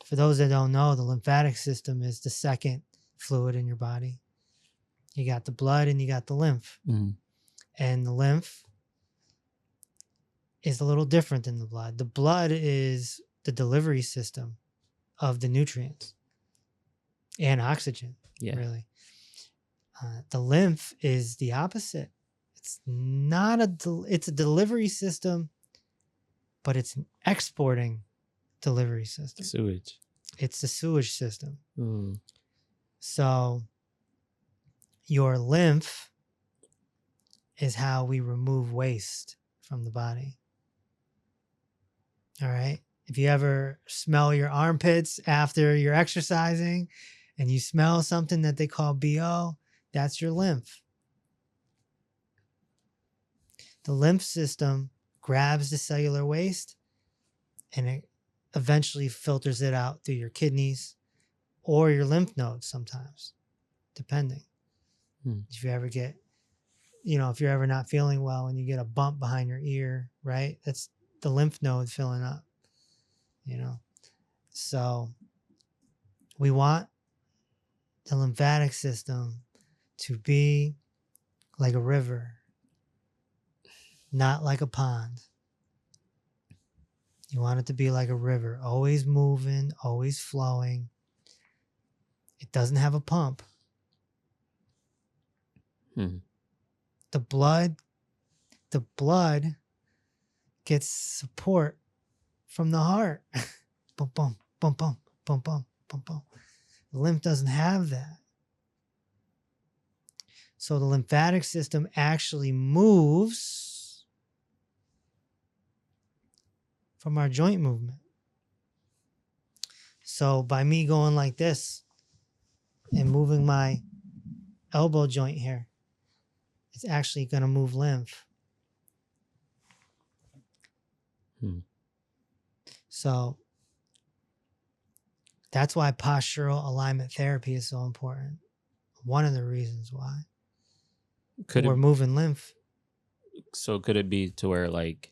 For those that don't know, the lymphatic system is the second fluid in your body. You got the blood and you got the lymph. Mm. And the lymph is a little different than the blood. The blood is the delivery system of the nutrients and oxygen, really. The lymph is the opposite. It's not it's a delivery system, but it's an exporting delivery system. Sewage. It's the sewage system. Mm. So your lymph is how we remove waste from the body. All right. If you ever smell your armpits after you're exercising and you smell something that they call BO, that's your lymph. The lymph system grabs the cellular waste and it eventually filters it out through your kidneys or your lymph nodes sometimes, depending. If you ever get, if you're ever not feeling well and you get a bump behind your ear, right? That's the lymph node filling up, So we want the lymphatic system to be like a river, not like a pond. You want it to be like a river, always moving, always flowing. It doesn't have a pump. The blood gets support from the heart. Boom, boom, boom, boom, boom, boom, boom, boom. The lymph doesn't have that. So the lymphatic system actually moves from our joint movement. So by me going like this and moving my elbow joint here, it's actually going to move lymph. So that's why postural alignment therapy is so important. One of the reasons why. We're moving lymph. So could it be to where, like,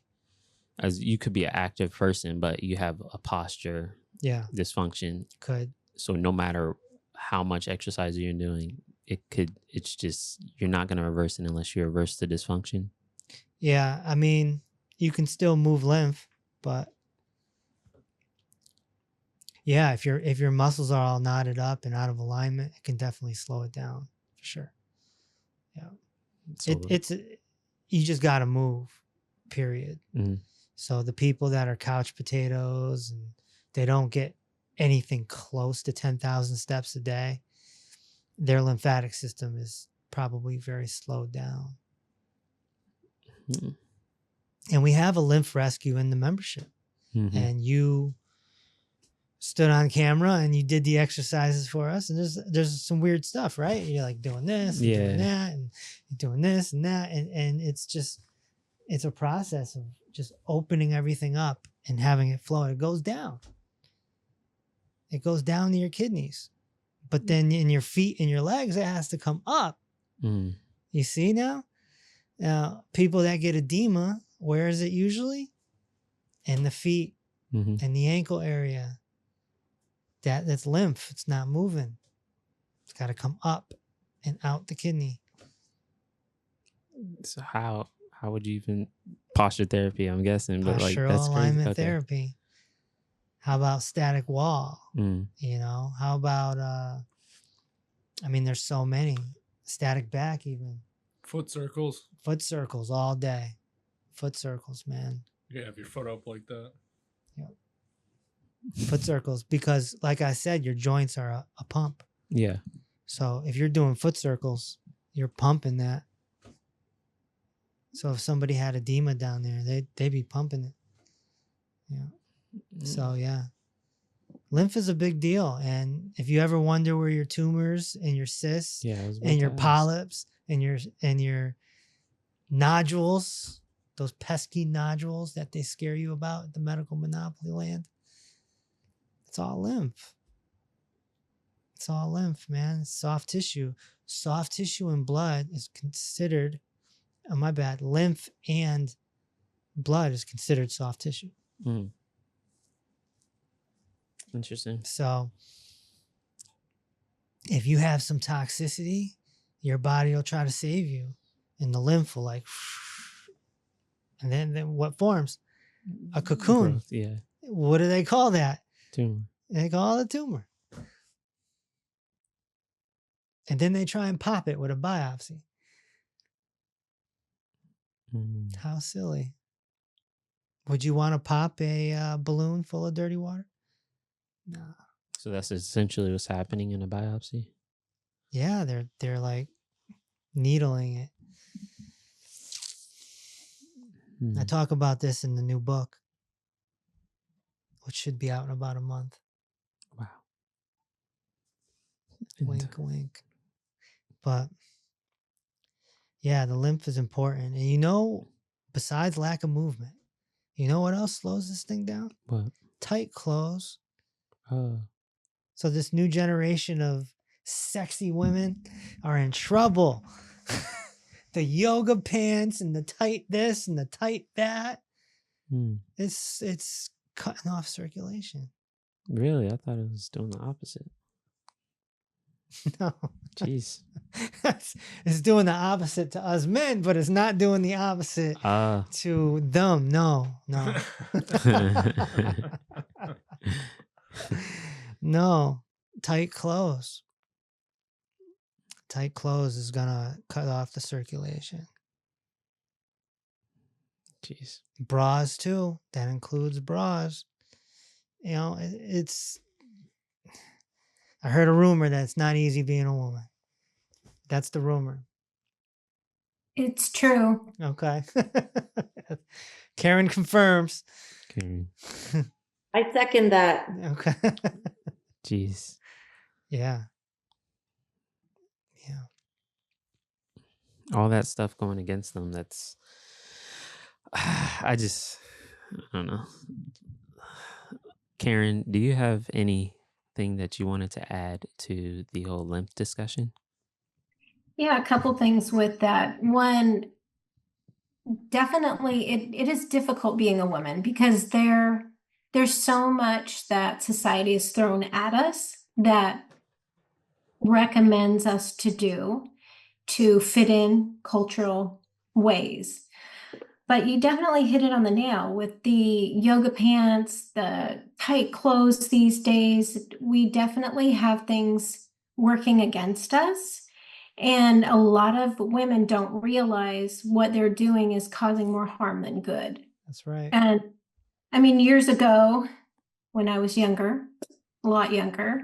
as you could be an active person, but you have a posture dysfunction? Could. So no matter how much exercise you're doing, it's just, you're not going to reverse it unless you reverse the dysfunction. Yeah. I mean, you can still move lymph, but yeah, if your muscles are all knotted up and out of alignment, it can definitely slow it down for sure. Yeah. So you just got to move, period. So the people that are couch potatoes and they don't get anything close to 10,000 steps a day, their lymphatic system is probably very slowed down. And we have a lymph rescue in the membership. And you stood on camera and you did the exercises for us. And there's some weird stuff, right? You're like doing this and doing that and doing this and that. And it's a process of just opening everything up and having it flow. It goes down. It goes down to your kidneys. But then in your feet and your legs, it has to come up. You see now? Now, people that get edema, where is it usually? In the feet and the ankle area. That's lymph. It's not moving. It's got to come up and out the kidney. So how would you even posture therapy? I'm guessing, but postural that's crazy. Alignment therapy. How about static wall? How about there's so many. Static back even. Foot circles. Foot circles all day. Foot circles, man. You have your foot up like that. Yep. Foot circles, because like I said, your joints are a pump. Yeah. So if you're doing foot circles, you're pumping that. So if somebody had edema down there, they'd be pumping it. Yeah. So yeah. Lymph is a big deal. And if you ever wonder where your tumors and your cysts and your polyps and your nodules, those pesky nodules that they scare you about at the medical monopoly land, it's all lymph. It's all lymph, man. It's soft tissue. Soft tissue and blood is considered, lymph and blood is considered soft tissue. Interesting. So if you have some toxicity, your body will try to save you, and the lymph will like, and then what forms? A cocoon. Growth, yeah. What do they call that? Tumor. They call it a tumor. And then they try and pop it with a biopsy. How silly. Would you want to pop a balloon full of dirty water? No. So that's essentially what's happening in a biopsy? Yeah, they're like needling it. I talk about this in the new book, which should be out in about a month. Wow. Wink, wink. But yeah, the lymph is important. And you know, besides lack of movement, you know what else slows this thing down? What? Tight clothes. Oh. So this new generation of sexy women are in trouble. The yoga pants and the tight this and the tight that. It's cutting off circulation. Really? I thought it was doing the opposite. No. Jeez. It's doing the opposite to us men, but it's not doing the opposite to them. No. No. Tight clothes. Tight clothes is gonna cut off the circulation. Jeez. Bras too. That includes bras. You know, it's. I heard a rumor that it's not easy being a woman. That's the rumor. It's true. Okay. Karen confirms. Karen. I second that. Okay. Jeez. Yeah. All that stuff going against them, that's... I don't know. Karen, do you have anything that you wanted to add to the whole lymph discussion? Yeah, a couple things with that. One, definitely it is difficult being a woman because there's so much that society has thrown at us that recommends us to do to fit in cultural ways. But you definitely hit it on the nail with the yoga pants, the tight clothes these days. We definitely have things working against us. And a lot of women don't realize what they're doing is causing more harm than good. That's right. And I mean, years ago, when I was younger, a lot younger,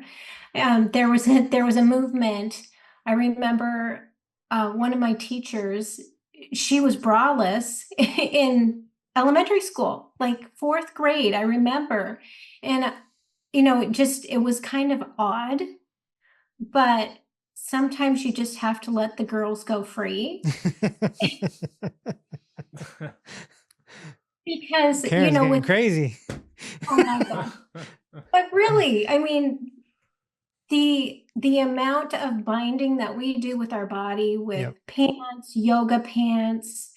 there was a movement. I remember one of my teachers, she was braless in elementary school, like 4th grade, I remember. And, you know, it was kind of odd, but sometimes you just have to let the girls go free. Because, Karen's you know, getting crazy. Oh my God. But really, I mean, the amount of binding that we do with our body with pants, yoga pants,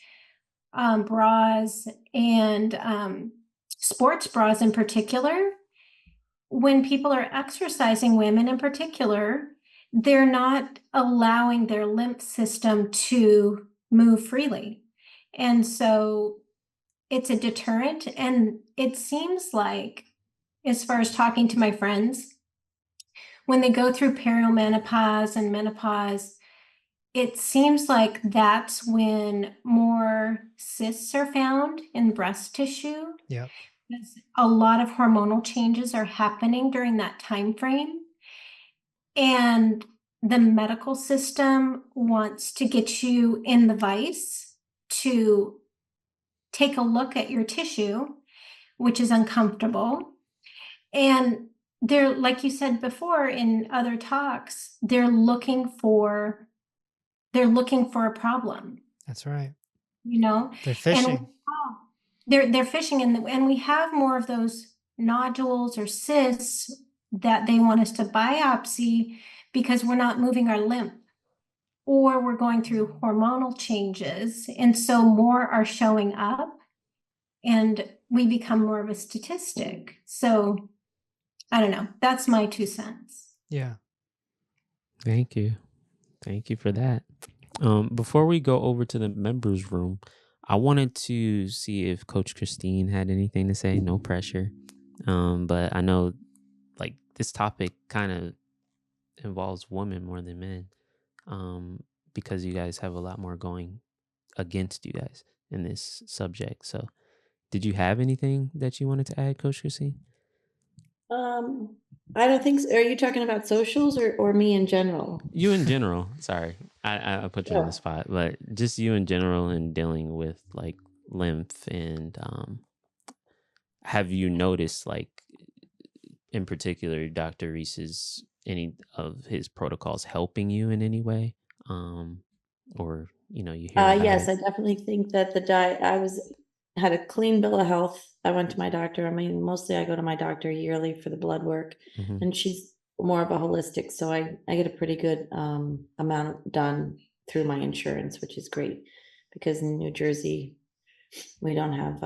bras, and sports bras in particular, when people are exercising, women in particular, they're not allowing their lymph system to move freely. And so it's a deterrent. And it seems like, as far as talking to my friends, when they go through perimenopause and menopause, it seems like that's when more cysts are found in breast tissue. Yeah. A lot of hormonal changes are happening during that time frame. And the medical system wants to get you in the vice to take a look at your tissue, which is uncomfortable. And they're, like you said before in other talks, they're looking for a problem. That's right. You know, They're fishing. And they're fishing, and we have more of those nodules or cysts that they want us to biopsy because we're not moving our lymph, or we're going through hormonal changes, and so more are showing up, and we become more of a statistic. So I don't know. That's my 2 cents. Yeah. Thank you. Thank you for that. Before we go over to the members room, I wanted to see if Coach Christine had anything to say. No pressure. But I know like this topic kind of involves women more than men. Because you guys have a lot more going against you guys in this subject. So did you have anything that you wanted to add, Coach Chrissy? I don't think so. Are you talking about socials or me in general? You in general. Sorry, I put you on the spot, but just you in general and dealing with like lymph and have you noticed like in particular Dr. Reese's any of his protocols helping you in any way? Or you hear about Yes, it. I definitely think that the diet, had a clean bill of health. I went to my doctor. I mean, mostly I go to my doctor yearly for the blood work, Mhm. and she's more of a holistic, so I get a pretty good amount done through my insurance, which is great because in New Jersey we don't have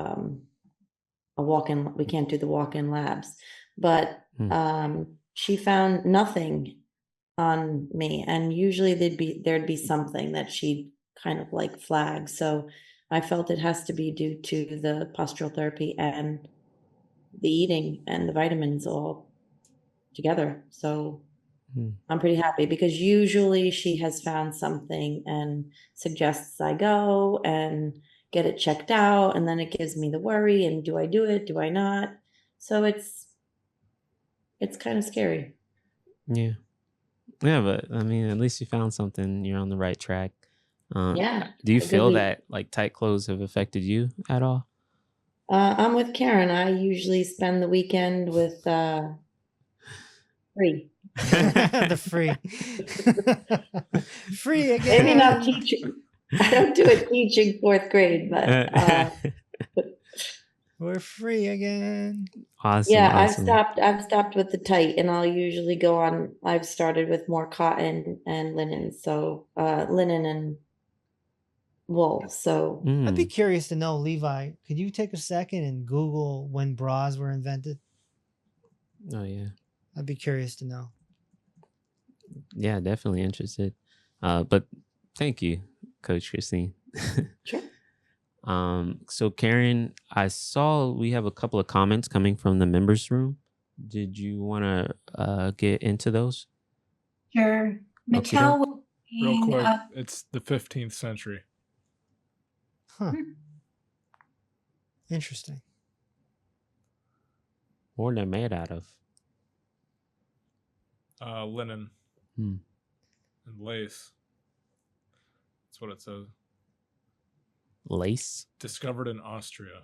we can't do the walk-in labs, but she found nothing on me, and usually there'd be something that she'd kind of like flag. So I felt it has to be due to the postural therapy and the eating and the vitamins all together. So I'm pretty happy because usually she has found something and suggests I go and get it checked out, and then it gives me the worry, and do I do it? Do I not? So it's kind of scary. Yeah. Yeah, but I mean, at least you found something. You're on the right track. Yeah. Do you a good feel week. that like tight clothes have affected you at all? I'm with Karen. I usually spend the weekend with Free. The free. Free again. Maybe not teaching. I don't do it teaching 4th grade, but We're free again. Awesome. yeah, awesome. I've stopped with the tight, and I'll usually go on. I've started with more cotton and linen, so linen and wool. So I'd be curious to know, Levi, could you take a second and Google when bras were invented? Oh yeah. I'd be curious to know. Yeah, definitely interested. But thank you, Coach Christine. Sure. So Karen, I saw we have a couple of comments coming from the members room. Did you want to get into those? Sure. Okay. Mattel was Real being, quick, it's the 15th century. Huh. Interesting. What are they made out of? Linen and lace. That's what it says. Lace? Discovered in Austria.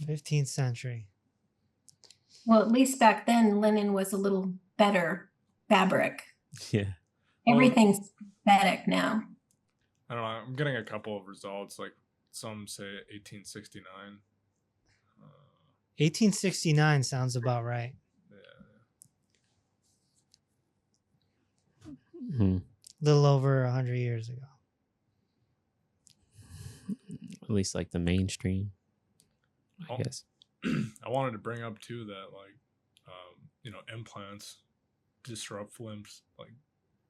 15th century. well, at least back then, linen was a little better fabric. Yeah. Everything's synthetic now. I don't know. I'm getting a couple of results. Like some say 1869. 1869 sounds about right. Yeah. A little over 100 years ago. At least like the mainstream, I guess. I wanted to bring up too that implants disrupt limbs like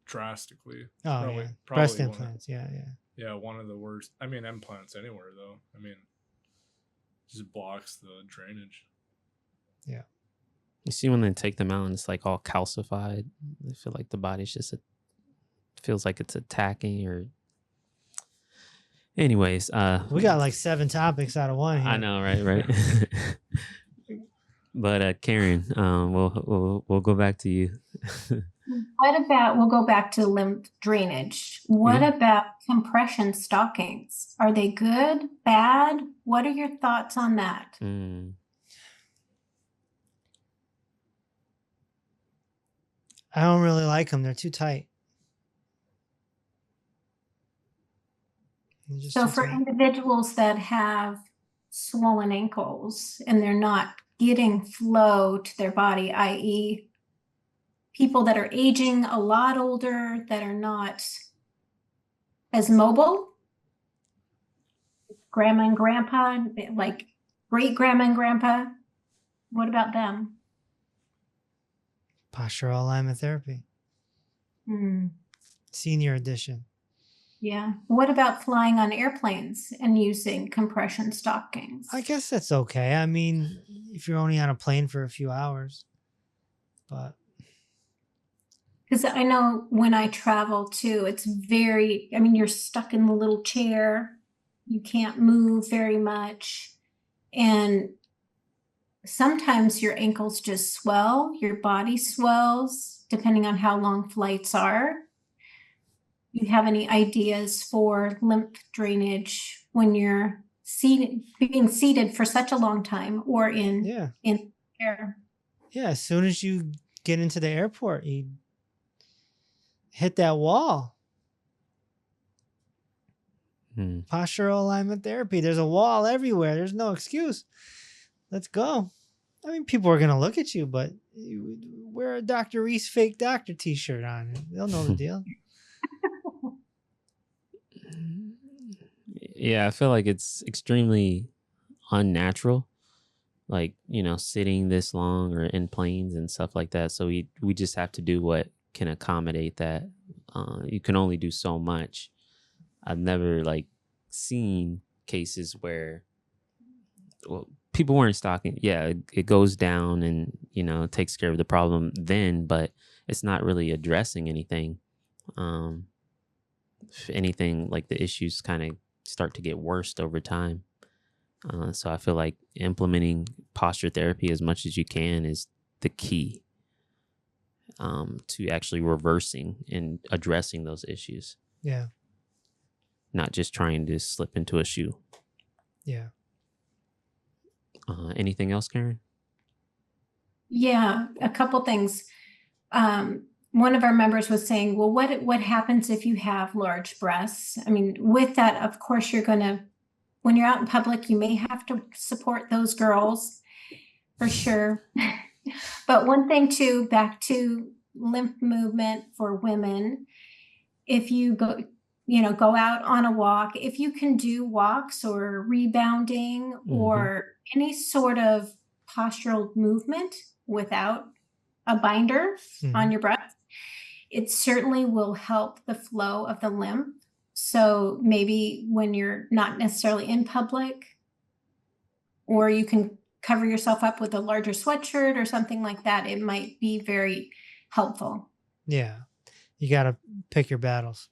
drastically. Oh, yeah. Breast implants. Yeah. One of the worst. I mean, implants anywhere though. I mean, just blocks the drainage. Yeah. You see when they take them out and it's like all calcified. I feel like the body's just feels like it's attacking or. Anyways, we got like 7 topics out of 1 here. I know, right. But Karen, we'll go back to you. What about, we'll go back to lymph drainage. What about compression stockings? Are they good, bad? What are your thoughts on that? I don't really like them. They're too tight. So for individuals that have swollen ankles and they're not getting flow to their body, i.e. people that are aging a lot older, that are not as mobile, grandma and grandpa, like great grandma and grandpa, what about them? Postural alignment therapy. Hmm. Senior edition. Yeah. What about flying on airplanes and using compression stockings? I guess that's okay. I mean, if you're only on a plane for a few hours, but Because I know when I travel too, it's very, I mean, you're stuck in the little chair. You can't move very much. And sometimes your ankles just swell, your body swells, depending on how long flights are. You have any ideas for lymph drainage when you're seated, being seated for such a long time, or in air? Yeah, as soon as you get into the airport, you hit that wall. Postural alignment therapy. There's a wall everywhere. There's no excuse. Let's go. I mean, people are going to look at you, but you wear a Dr. Reese fake doctor t-shirt on. They'll know the deal. Yeah, I feel like it's extremely unnatural, like, you know, sitting this long or in planes and stuff like that. So we just have to do what can accommodate that. You can only do so much. I've never like seen cases where, well, people weren't stocking. Yeah, it goes down and, you know, it takes care of the problem then, but it's not really addressing anything. If anything, like the issues kind of start to get worse over time. So I feel like implementing posture therapy as much as you can is the key to actually reversing and addressing those issues. Yeah. Not just trying to slip into a shoe. Yeah. Anything else, Karen? Yeah, a couple things. One of our members was saying, well, what happens if you have large breasts? I mean, with that, of course, when you're out in public, you may have to support those girls for sure. But one thing too, back to lymph movement for women, if you go out on a walk, if you can do walks or rebounding or any sort of postural movement without a binder on your breast, it certainly will help the flow of the lymph. So maybe when you're not necessarily in public, or you can cover yourself up with a larger sweatshirt or something like that, it might be very helpful. Yeah. You got to pick your battles.